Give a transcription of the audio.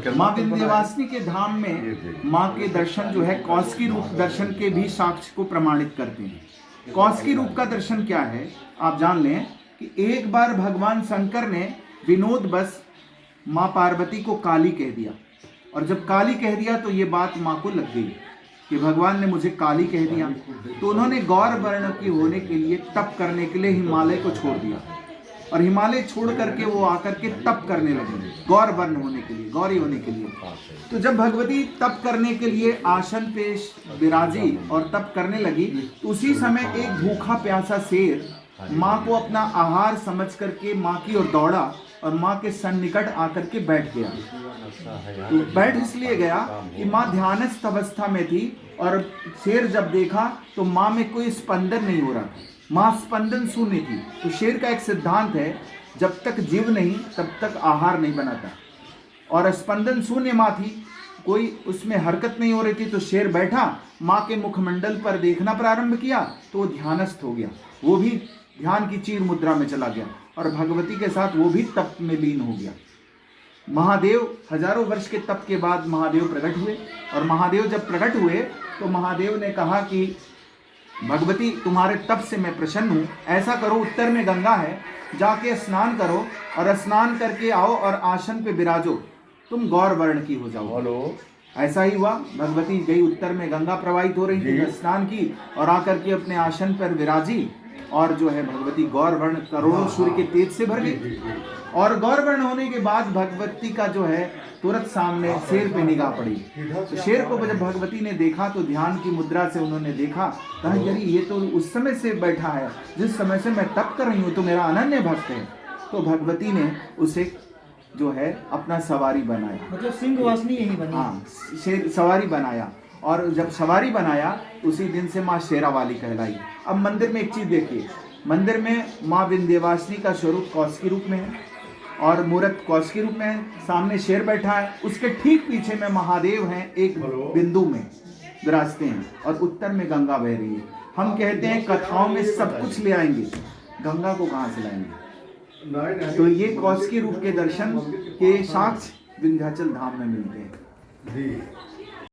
माँ विंध्यवासिनी के धाम में माँ के दर्शन जो है कौशिकी रूप दर्शन के भी साक्ष्य को प्रमाणित करते हैं। कौशिकी रूप का दर्शन क्या है आप जान लें कि एक बार भगवान शंकर ने विनोद बस माँ पार्वती को काली कह दिया, और जब काली कह दिया तो ये बात माँ को लग गई कि भगवान ने मुझे काली कह दिया। तो उन्होंने गौर वर्ण की होने के लिए तप करने के लिए हिमालय को छोड़ दिया, और हिमालय छोड़ करके वो आकर के तप करने लगे गौर वर्ण होने के लिए, गौरी होने के लिए। तो जब भगवती तप करने के लिए आसन पे विराजी और तप करने लगी, तो उसी समय एक भूखा प्यासा शेर माँ को अपना आहार समझ करके माँ की ओर दौड़ा और माँ के सन्निकट आकर के बैठ गया। तो बैठ इसलिए गया कि माँ ध्यानस्थ अवस्था में थी, और शेर जब देखा तो माँ में कोई स्पंदन नहीं हो रहा, माँ स्पंदन शून्य थी। तो शेर का एक सिद्धांत है, जब तक जीव नहीं तब तक आहार नहीं बनाता, और स्पंदन शून्य माँ थी, कोई उसमें हरकत नहीं हो रही थी। तो शेर बैठा, माँ के मुखमंडल पर देखना प्रारंभ किया तो वो ध्यानस्थ हो गया, वो भी ध्यान की चीर मुद्रा में चला गया, और भगवती के साथ वो भी तप में लीन हो गया। महादेव हजारों वर्ष के तप के बाद महादेव प्रकट हुए, और महादेव जब प्रकट हुए तो महादेव ने कहा कि भगवती तुम्हारे तप से मैं प्रसन्न हूँ, ऐसा करो उत्तर में गंगा है, जाके स्नान करो और स्नान करके आओ और आसन पे विराजो, तुम गौर वर्ण की हो जाओ। हेलो, ऐसा ही हुआ, भगवती गई उत्तर में, गंगा प्रवाहित हो रही थी, स्नान की और आकर के अपने आसन पर विराजी, और जो है भगवती गौर वर्ण करोड़ों सूर्य के तेज से भर गई। और गौर वर्ण होने के बाद भगवती का जो है तुरंत सामने शेर पे निगाह पड़ी। तो शेर को जब भगवती ने देखा तो ध्यान की मुद्रा से उन्होंने देखा, कहा यार ये तो उस समय से बैठा है जिस समय से मैं तप कर रही हूँ, तो मेरा अनन्य भक्त है। तो भगवती ने उसे जो है अपना सवारी बनाया, मतलब सिंहवासिनी यही बनी। हाँ, शेर सवारी बनाया, और जब सवारी बनाया उसी दिन से माँ शेरावाली कहलाई। अब मंदिर में एक चीज देखिए, मंदिर में माँ विंध्यवासिनी का स्वरूप कौशिकी रूप में है और मूर्त कौशिकी रूप में है, सामने शेर बैठा है, उसके ठीक पीछे में महादेव हैं, एक बिंदु में विराजते हैं, और उत्तर में गंगा बह रही है। हम कहते हैं कथाओं में सब कुछ ले आएंगे, गंगा को कहाँ से लाएंगे? तो ये कौशिकी रूप के दर्शन के साक्ष्य विंध्याचल धाम में मिलते हैं।